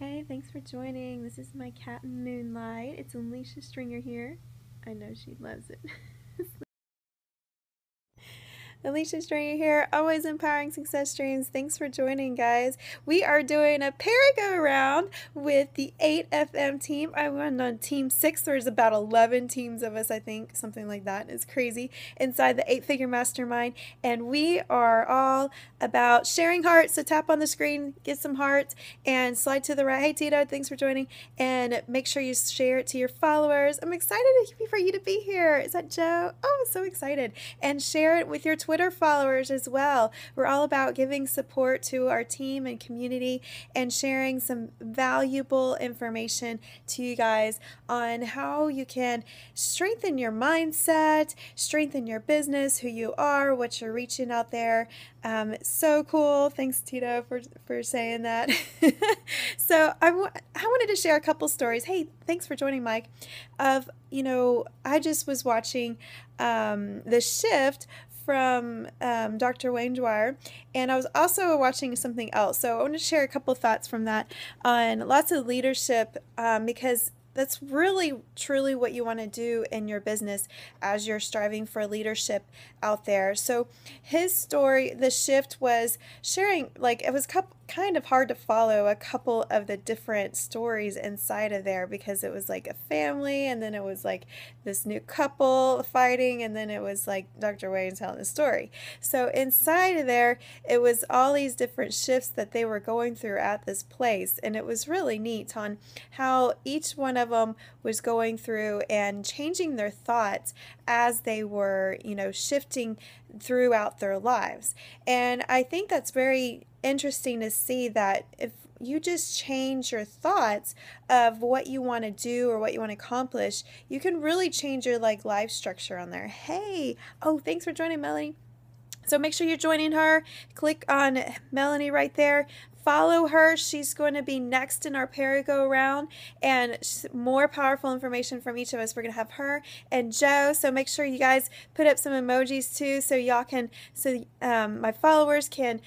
Hey, thanks for joining. This is my cat Moonlight. It's Alicia Stringer here. I know she loves it. Alicia Stringer here, always empowering success dreams. Thanks for joining, guys. We are doing a merry-go-round with the 8FM team. I went on team 6. There's about 11 teams of us, I think, something like that. It's crazy. Inside the 8-figure mastermind, and we are all about sharing hearts. So tap on the screen, get some hearts, and slide to the right. Hey, Tito, thanks for joining. And make sure you share it to your followers. I'm excited for you to be here. Is that Joe? Oh, I'm so excited. And share it with your Twitter followers as well. We're all about giving support to our team and community and sharing some valuable information to you guys on how you can strengthen your mindset, strengthen your business, who you are, what you're reaching out there. So cool. Thanks, Tito, for saying that. So I wanted to share a couple stories. Hey, thanks for joining, Mike. I just was watching The Shift from Dr. Wayne Dwyer, and I was also watching something else. So I want to share a couple thoughts from that on lots of leadership, because that's really truly what you want to do in your business as you're striving for leadership out there. So his story, The Shift, was sharing, like, it was kind of hard to follow a couple of the different stories inside of there, because it was like a family, and then it was like this new couple fighting, and then it was like Dr. Wayne telling the story. So inside of there, it was all these different shifts that they were going through at this place, and it was really neat on how each one of them was going through and changing their thoughts as they were, shifting throughout their lives. And I think that's very interesting to see that if you just change your thoughts of what you want to do or what you want to accomplish, you can really change your life structure on there. Hey, oh, thanks for joining, Melanie. So make sure you're joining her. Click on Melanie right there. Follow her. She's going to be next in our merry-go-round, and more powerful information from each of us. We're going to have her and Joe. So make sure you guys put up some emojis too, so y'all can, my followers can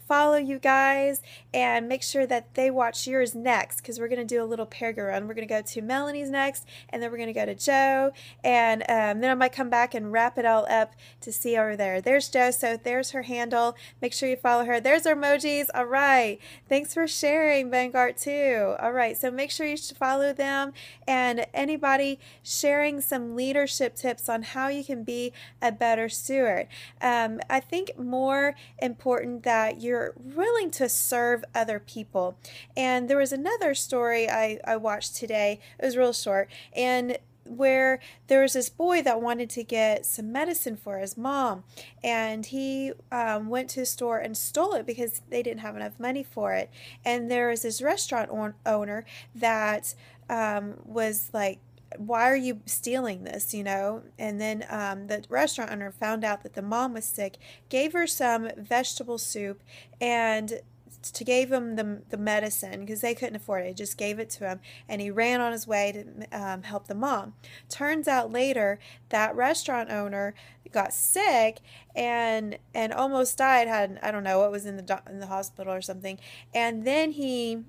follow you guys, and make sure that they watch yours next, because we're going to do a little merry-go-round. We're going to go to Melanie's next, and then we're going to go to Joe, and then I might come back and wrap it all up to see over there. There's Joe. So there's her handle. Make sure you follow her. There's our emojis. All right. Thanks for sharing, Vanguard, too. All right, so make sure you follow them, and anybody sharing some leadership tips on how you can be a better steward. I think more important that you're willing to serve other people. And there was another story I watched today. It was real short, and where there was this boy that wanted to get some medicine for his mom, and he went to the store and stole it because they didn't have enough money for it. And there was this restaurant owner that was like, why are you stealing this, And then the restaurant owner found out that the mom was sick, gave her some vegetable soup, and gave him the medicine because they couldn't afford it. He just gave it to him, and he ran on his way to help the mom. Turns out later that restaurant owner got sick and almost died. Had, I don't know what was in the hospital or something, and then he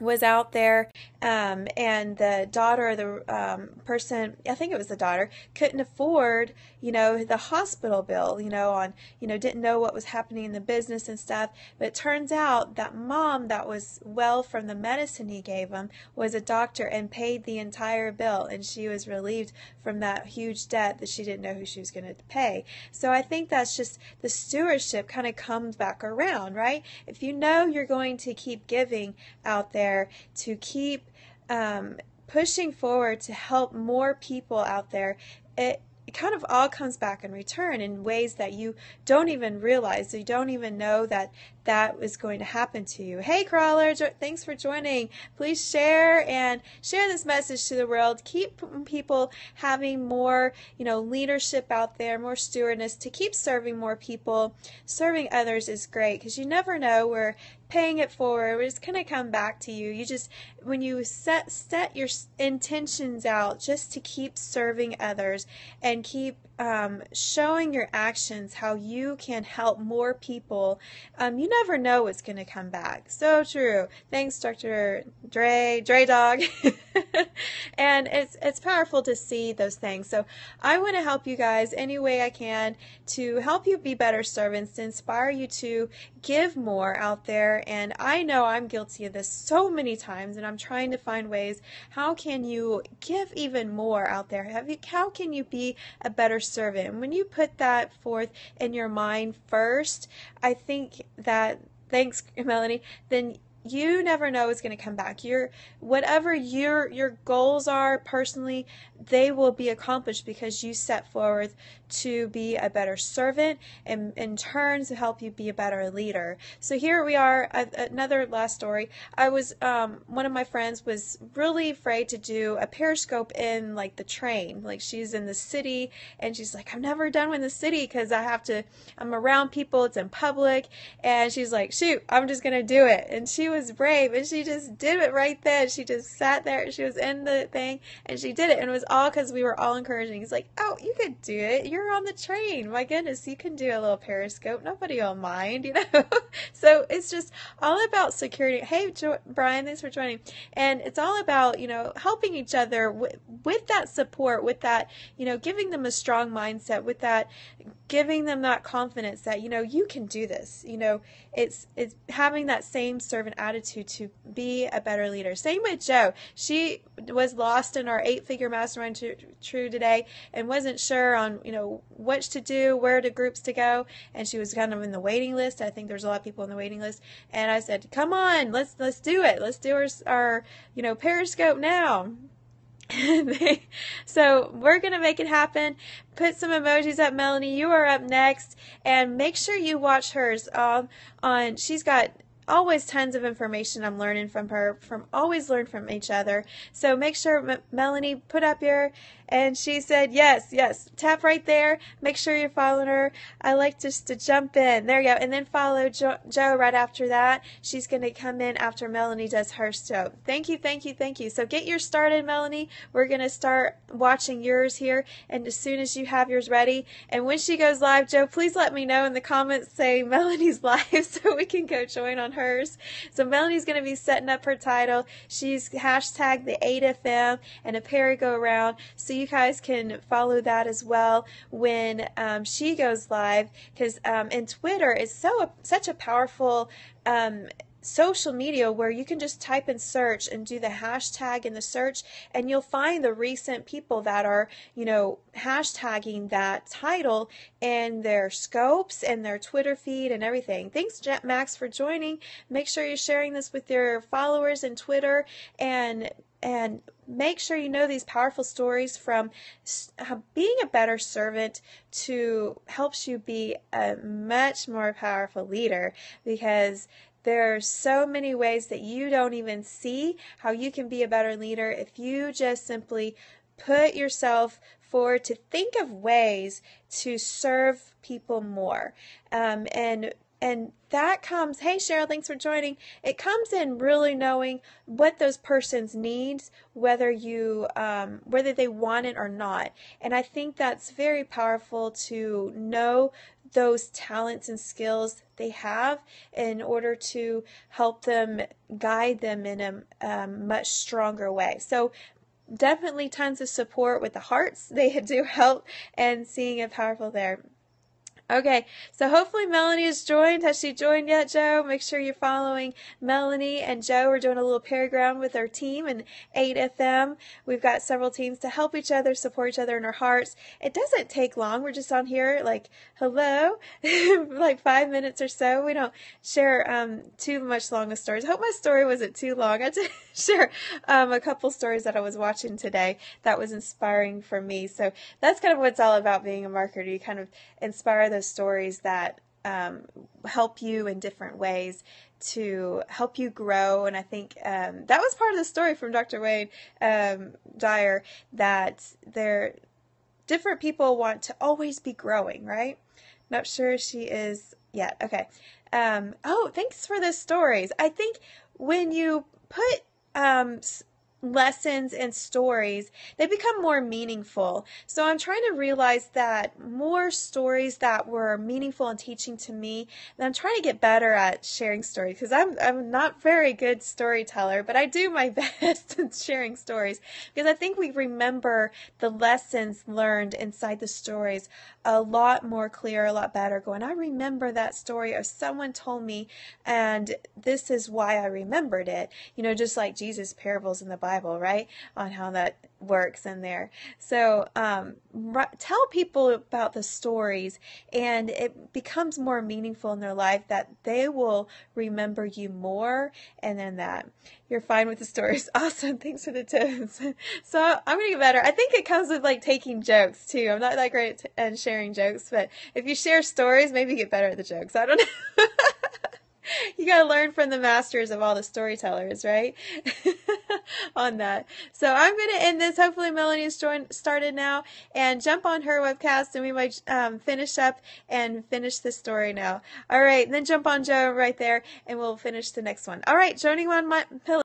was out there, and the daughter, the person, I think it was the daughter, couldn't afford, the hospital bill, didn't know what was happening in the business and stuff. But it turns out that mom that was well from the medicine he gave him was a doctor and paid the entire bill, and she was relieved from that huge debt that she didn't know who she was going to pay. So I think that's just the stewardship kind of comes back around, right? If you know you're going to keep giving out there, to keep pushing forward to help more people out there, it kind of all comes back in return in ways that you don't even realize. You don't even know that is going to happen to you. Hey, Crawler, thanks for joining. Please share this message to the world. Keep people having more, leadership out there, more stewardness, to keep serving more people. Serving others is great, because you never know where paying it forward, it's going to come back to you. You just, when you set your intentions out just to keep serving others and keep showing your actions how you can help more people, you never know what's going to come back. So true. Thanks, Dr. Dre Dog. And it's powerful to see those things. So I want to help you guys any way I can to help you be better servants, to inspire you to give more out there. And I know I'm guilty of this so many times, and I'm trying to find ways. How can you give even more out there? How can you be a better servant? And when you put that forth in your mind first, I think that, thanks, Melanie, then you never know what's going to come back. Whatever your goals are personally, they will be accomplished because you set forward to be a better servant, and in turn to help you be a better leader. So here we are, another last story. I was one of my friends was really afraid to do a Periscope in like the train. Like, she's in the city and she's like, I've never done one in the city because I'm around people, it's in public. And she's like, shoot, I'm just gonna do it. And she was brave and she just did it right then. She just sat there, she was in the thing and she did it, and it was all because we were all encouraging. He's like, oh, you could do it, you're on the train, my goodness, you can do a little Periscope, nobody will mind, you know. So it's just all about security. Hey, Brian, thanks for joining. And it's all about, you know, helping each other with that support, with that, you know, giving them a strong mindset, with that, giving them that confidence that, you know, you can do this. You know, it's having that same servant attitude to be a better leader. Same with Joe. She was lost in our 8-figure mastermind true today and wasn't sure on, you know, what to do, where to groups to go, and she was kind of in the waiting list. I think there's a lot of people in the waiting list, and I said, come on, let's do it. Let's do our you know, Periscope now. So we're going to make it happen. Put some emojis up, Melanie. You are up next. And make sure you watch hers she's got always tons of information I'm learning from her, always learn from each other. So make sure, Melanie, put up here. And she said, yes, tap right there. Make sure you're following her. I like just to jump in. There you go. And then follow Joe right after that. She's going to come in after Melanie does her show. Thank you. So get yours started, Melanie. We're going to start watching yours here. And as soon as you have yours ready, and when she goes live, Joe, please let me know in the comments, say Melanie's live so we can go join on hers. So Melanie's going to be setting up her title. She's hashtag the 8FM and a Perry-Go-Round. So you guys can follow that as well when she goes live, because in Twitter is such a powerful social media where you can just type in search and do the hashtag in the search, and you'll find the recent people that are, you know, hashtagging that title and their scopes and their Twitter feed and everything. Thanks, Max, for joining. Make sure you're sharing this with your followers in Twitter, and make sure you know these powerful stories from being a better servant to helps you be a much more powerful leader, because there are so many ways that you don't even see how you can be a better leader if you just simply put yourself forward to think of ways to serve people more. And that comes, hey Cheryl, thanks for joining. It comes in really knowing what those person's needs, whether they want it or not. And I think that's very powerful to know those talents and skills they have in order to help them, guide them in a much stronger way. So definitely tons of support with the hearts. They do help, and seeing it powerful there. Okay, so hopefully Melanie has joined. Has she joined yet, Joe? Make sure you're following Melanie and Joe. We're doing a little Perry-Go-Round with our team and 8FM. We've got several teams to help each other, support each other in our hearts. It doesn't take long. We're just on here like, hello, like 5 minutes or so. We don't share too much long of stories. I hope my story wasn't too long. I did share a couple stories that I was watching today that was inspiring for me. So that's kind of what it's all about being a marketer. You kind of inspire those stories that help you in different ways to help you grow. And I think that was part of the story from Dr. Wayne Dyer, that different people want to always be growing, right? Not sure she is yet. Okay. Oh, thanks for the stories. I think when you put lessons and stories, they become more meaningful. So I'm trying to realize that more stories that were meaningful and teaching to me, and I'm trying to get better at sharing stories because I'm not very good storyteller, but I do my best in sharing stories because I think we remember the lessons learned inside the stories a lot more clear, a lot better. Going, I remember that story, or someone told me, and this is why I remembered it. Just like Jesus' parables in the Bible, right? On how that works in there. So tell people about the stories, and it becomes more meaningful in their life that they will remember you more, and then that you're fine with the stories. Awesome. Thanks for the tips. So I'm going to get better. I think it comes with like taking jokes too. I'm not that great at sharing jokes, but if you share stories, maybe get better at the jokes. I don't know. You got to learn from the masters of all the storytellers, right? On that. So I'm going to end this. Hopefully Melanie has started now, and jump on her webcast, and we might finish up and finish this story now. All right. And then jump on Joe right there, and we'll finish the next one. All right. Joining on my pillow.